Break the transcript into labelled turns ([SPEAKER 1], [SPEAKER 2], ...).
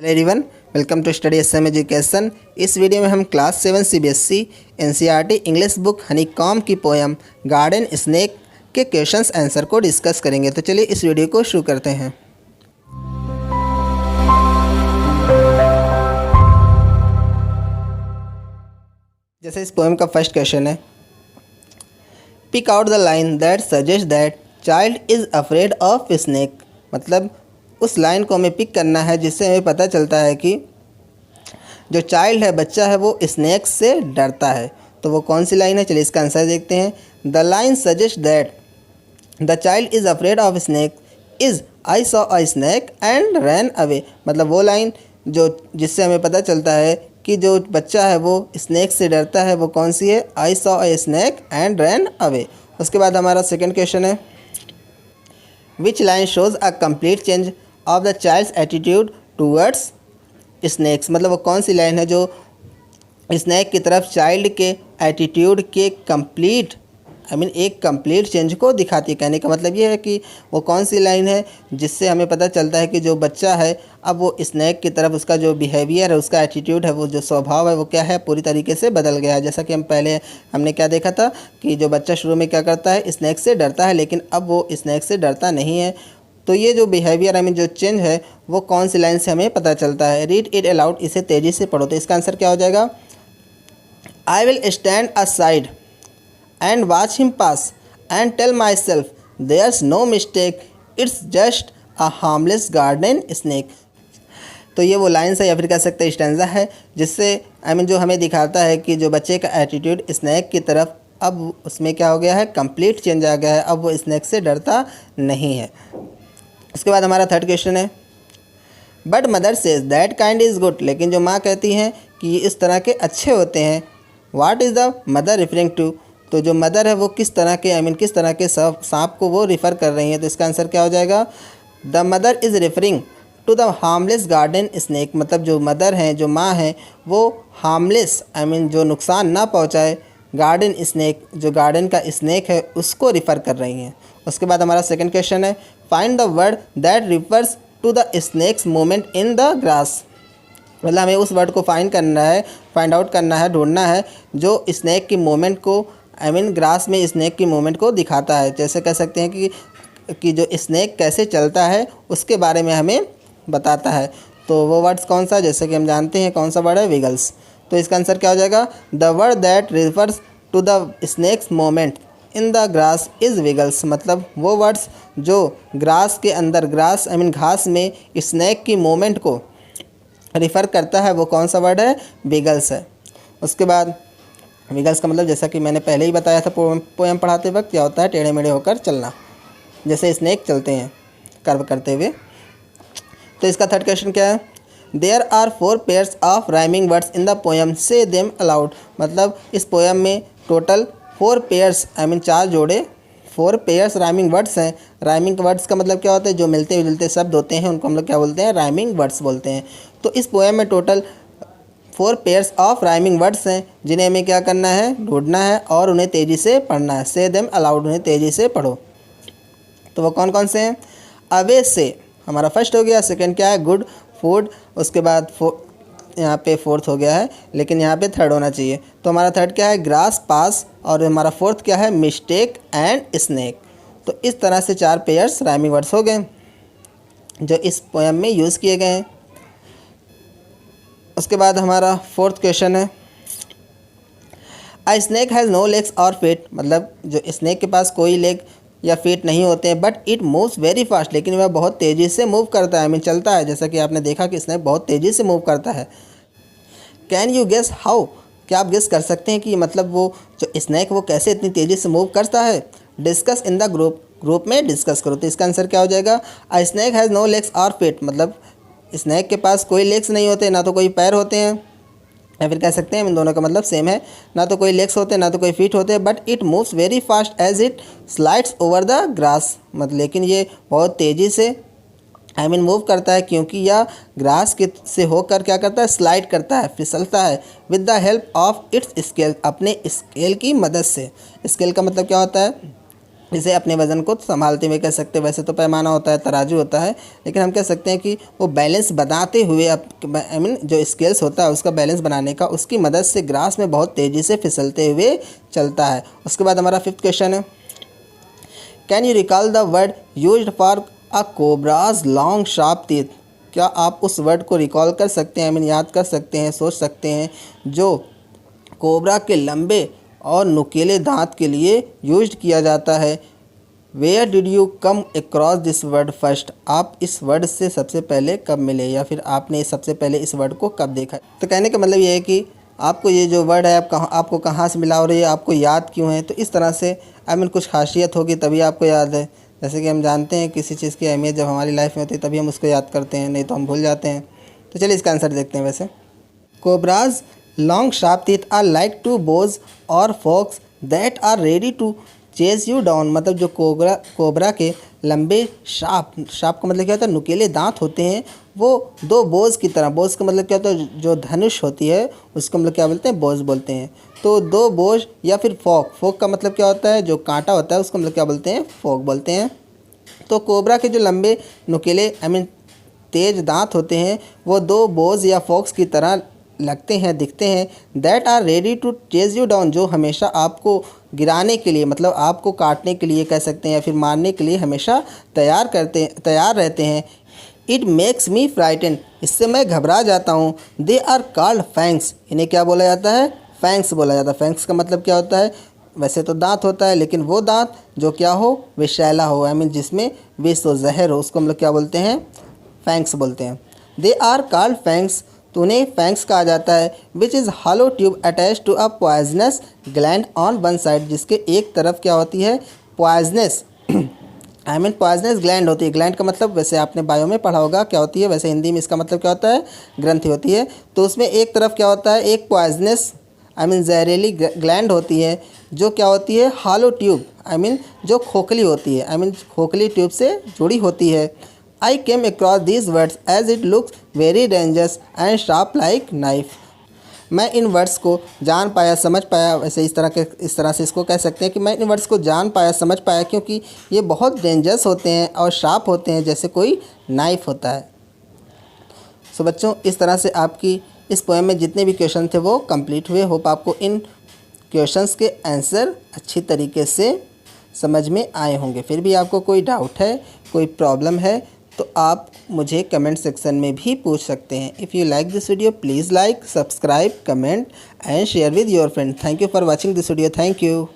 [SPEAKER 1] Hello everyone, welcome to study SM education. इस video में हम class 7 CBSE NCERT English book Honeycomb की poem garden snake के questions answer को discuss करेंगे। तो चलिए इस वीडियो को शुरू करते हैं। जैसे इस पोएम का फर्स्ट क्वेश्चन है, pick out the line that suggest that child is afraid of snake. मतलब उस लाइन को हमें पिक करना है जिससे हमें पता चलता है कि जो चाइल्ड है, बच्चा है, वो स्नेक से डरता है। तो वो कौन सी लाइन है, चलिए इसका आंसर देखते हैं। The line suggest that the child is afraid of snake is I saw a snake and ran away. मतलब वो लाइन जो जिससे हमें पता चलता है कि जो बच्चा है वो स्नेक से डरता है, वो कौन सी है, I saw a snake and ran away. उसके बाद हमारा सेकंड क्वेश्चन है, which line shows a complete change of the child's attitude towards snakes. मतलब वो कौन सी लाइन है जो स्नैक की तरफ चाइल्ड के एटीट्यूड के कंप्लीट एक कंप्लीट चेंज को दिखाती है। कहने का मतलब ये है कि वो कौन सी लाइन है जिससे हमें पता चलता है कि जो बच्चा है अब वो स्नैक की तरफ उसका जो बिहेवियर है, उसका एटीट्यूड है, वो जो स्वभाव है, वो क्या है, पूरी तरीके से बदल गया है। जैसा कि हमने क्या देखा था कि जो बच्चा शुरू में क्या करता है, स्नैक से डरता है, लेकिन अब वो स्नैक से डरता नहीं है। तो ये जो बिहेवियर जो चेंज है वो कौन सी लाइन से हमें पता चलता है। रीड इट अलाउड, इसे तेज़ी से पढ़ो। तो इसका आंसर क्या हो जाएगा, I will stand aside and watch him pass and tell myself there's no mistake, it's just a harmless garden snake. तो ये वो लाइन्स है या फिर कह सकते हैं स्टैंजा है जिससे जो हमें दिखाता है कि जो बच्चे का एटीट्यूड स्नैक की तरफ अब उसमें क्या हो गया है, कंप्लीट चेंज आ गया है। अब वो स्नैक से डरता नहीं है। उसके बाद हमारा थर्ड क्वेश्चन है, but mother says that kind is good. लेकिन जो माँ कहती हैं कि इस तरह के अच्छे होते हैं। What is the mother referring to. तो जो मदर है वो किस तरह के किस तरह के सांप को वो रिफ़र कर रही हैं। तो इसका आंसर क्या हो जाएगा, the mother is referring to the harmless garden snake. मतलब जो मदर हैं, जो माँ हैं, वो हार्मलेस जो नुकसान ना पहुँचाए गार्डन स्नेक, जो गार्डन का स्नेक है, उसको रिफ़र कर रही हैं। उसके बाद हमारा सेकंड क्वेश्चन है, find the word that refers to the snake's movement in the grass. मतलब हमें उस वर्ड को फाइंड आउट करना है, ढूंढना है जो स्नेक की मूवमेंट को ग्रास में स्नेक की मूवमेंट को दिखाता है। जैसे कह सकते हैं कि जो स्नेक कैसे चलता है उसके बारे में हमें बताता है। तो वो वर्ड्स कौन सा, जैसे कि हम जानते हैं कौन सा वर्ड है, विगल्स। तो इसका आंसर क्या हो जाएगा, the word that refers to the snake's movement in the grass is wiggles. मतलब वो वर्ड्स जो ग्रास के अंदर घास में स्नैक की मूवमेंट को रिफ़र करता है, वो कौन सा वर्ड है, विगल्स है। उसके बाद विगल्स का मतलब जैसा कि मैंने पहले ही बताया था पोएम पढ़ाते वक्त, क्या होता है, टेढ़े मेढ़े होकर चलना, जैसे स्नैक चलते हैं कर्व करते हुए। तो इसका थर्ड क्वेश्चन क्या है, there are 4 pairs of rhyming words in the poem, say them aloud. मतलब इस पोएम में टोटल 4 पेयर्स 4 जोड़े 4 पेयर्स राइमिंग वर्ड्स हैं। राइमिंग वर्ड्स का मतलब क्या होता है, जो मिलते जुलते शब्द होते हैं उनको हम लोग क्या बोलते हैं, राइमिंग वर्ड्स बोलते हैं। तो इस पोएम में total 4 pairs of rhyming words हैं जिन्हें हमें क्या करना है, ढूंढना है और उन्हें तेज़ी से पढ़ना है। से देम अलाउड, उन्हें तेज़ी से पढ़ो। तो वो कौन कौन से हैं, अवे से हमारा फर्स्ट हो गया, सेकंड क्या है, गुड फूड। उसके बाद यहाँ पे फोर्थ हो गया है, लेकिन यहाँ पे थर्ड होना चाहिए। तो हमारा थर्ड क्या है, ग्रास पास, और हमारा फोर्थ क्या है, मिस्टेक एंड स्नेक। तो इस तरह से 4 पेयर्स राइमिंग वर्ड्स हो गए जो इस पोएम में यूज़ किए गए हैं। उसके बाद हमारा फोर्थ क्वेश्चन है, आई स्नैक हैज़ नो लेग्स और फीट। मतलब जो स्नैक के पास कोई लेग या फीट नहीं होते हैं, but it moves very fast. लेकिन वह बहुत तेज़ी से मूव करता है, चलता है। जैसा कि आपने देखा कि स्नैक बहुत तेज़ी से मूव करता है। कैन यू गेस हाउ, क्या आप गेस कर सकते हैं कि मतलब वो जो स्नैक वो कैसे इतनी तेज़ी से मूव करता है। डिस्कस इन द ग्रुप में डिस्कस करो। तो इसका आंसर क्या हो जाएगा, आई स्नैक हैज़ नो लेग्स और फीट। मतलब स्नैक के पास कोई लेग्स नहीं होते, ना तो कोई पैर होते हैं, या फिर कह सकते हैं इन दोनों का मतलब सेम है, ना तो कोई लेग्स होते हैं, ना तो कोई फीट होते हैं, but it moves very fast as it slides over the grass. मतलब लेकिन ये बहुत तेज़ी से मूव करता है, क्योंकि यह ग्रास के से होकर क्या करता है, स्लाइड करता है, फिसलता है, with the help of its scale, अपने स्केल की मदद से। स्केल का मतलब क्या होता है, इसे अपने वज़न को संभालते हुए कह सकते हैं। वैसे तो पैमाना होता है, तराजू होता है, लेकिन हम कह सकते हैं कि वो बैलेंस बनाते हुए आई मीन जो स्केल्स होता है उसका बैलेंस बनाने का, उसकी मदद से ग्रास में बहुत तेज़ी से फिसलते हुए चलता है। उसके बाद हमारा 5th क्वेश्चन है, can you recall the word used for a cobras long sharp teeth. क्या आप उस वर्ड को रिकॉल कर सकते हैं, आई मीन याद कर सकते हैं, सोच सकते हैं, जो कोबरा के लंबे और नुकीले दांत के लिए यूज्ड किया जाता है। Where did you come across this word first. आप इस वर्ड से सबसे पहले कब मिले, या फिर आपने सबसे पहले इस वर्ड को कब देखा। तो कहने का मतलब ये है कि आपको ये जो वर्ड है आपको कहाँ से मिला और ये आपको याद क्यों है। तो इस तरह से आई मीन कुछ खासियत होगी तभी आपको याद है। जैसे कि हम जानते हैं किसी चीज़ की अहमियत जब हमारी लाइफ में होती है तभी हम उसको याद करते हैं, नहीं तो हम भूल जाते हैं। तो चलिए इसका आंसर देखते हैं। वैसे cobras long sharp teeth are like two bows और fox that are ready to chase you down. मतलब जो कोबरा के लंबे शार्प का मतलब क्या होता है, नुकीले दांत होते हैं, वो दो बोझ की तरह। बोझ का मतलब क्या होता है, जो धनुष होती है उसको मतलब क्या बोलते हैं, बोझ बोलते हैं। तो दो बोझ या फिर फोक का मतलब क्या होता है, जो कांटा होता है उसको मतलब क्या बोलते हैं, फोक बोलते हैं। तो कोबरा के जो लंबे नुकीले आई मीन तेज दांत होते हैं वो दो बोझ या फोक्स की तरह लगते हैं, दिखते हैं। That are ready to chase you down, जो हमेशा आपको गिराने के लिए, मतलब आपको काटने के लिए कह सकते हैं, या फिर मारने के लिए हमेशा तैयार रहते हैं। इट मेक्स मी फ्राइटेंड, इससे मैं घबरा जाता हूँ। दे आर कॉल्ड फैंक्स, इन्हें क्या बोला जाता है, फैंक्स बोला जाता है। फैंक्स का मतलब क्या होता है, वैसे तो दांत होता है, लेकिन वो दांत जो क्या हो, विषैला हो, आई मीन जिसमें विष हो, जहर हो, उसको हम लोग क्या बोलते हैं, फैंक्स बोलते हैं। दे आर कॉल्ड फैंक्स, तो उन्हें फैंक्स कहा जाता है। Which is hollow tube attach to a poisonous gland on one side, जिसके एक तरफ क्या होती है, poisonous I mean poisonous gland होती है। ग्लैंड का मतलब वैसे आपने बायो में पढ़ा होगा क्या होती है, वैसे हिंदी में इसका मतलब क्या होता है, ग्रंथि होती है। तो उसमें एक तरफ क्या होता है, एक पॉइजनस आई मीन जहरीली ग्लैंड होती है, जो क्या होती है, हॉलो ट्यूब आई मीन जो खोखली होती है, आई मीन खोखली ट्यूब से जुड़ी होती है। I came across these words as it looks very dangerous and sharp like knife. मैं इन वर्ड्स को जान पाया, समझ पाया, वैसे इस तरह से इसको कह सकते हैं कि मैं इन वर्ड्स को जान पाया, समझ पाया, क्योंकि ये बहुत डेंजरस होते हैं और शार्प होते हैं, जैसे कोई नाइफ होता है। सो बच्चों, इस तरह से आपकी इस पोएम में जितने भी क्वेश्चन थे वो कंप्लीट हुए। होप आपको इन क्वेश्चंस के आंसर अच्छी तरीके से समझ में आए होंगे। फिर भी आपको कोई डाउट है, कोई प्रॉब्लम है, तो आप मुझे कमेंट सेक्शन में भी पूछ सकते हैं। If you like this video please like, subscribe, comment and share with your friend. Thank you for watching this video. Thank you.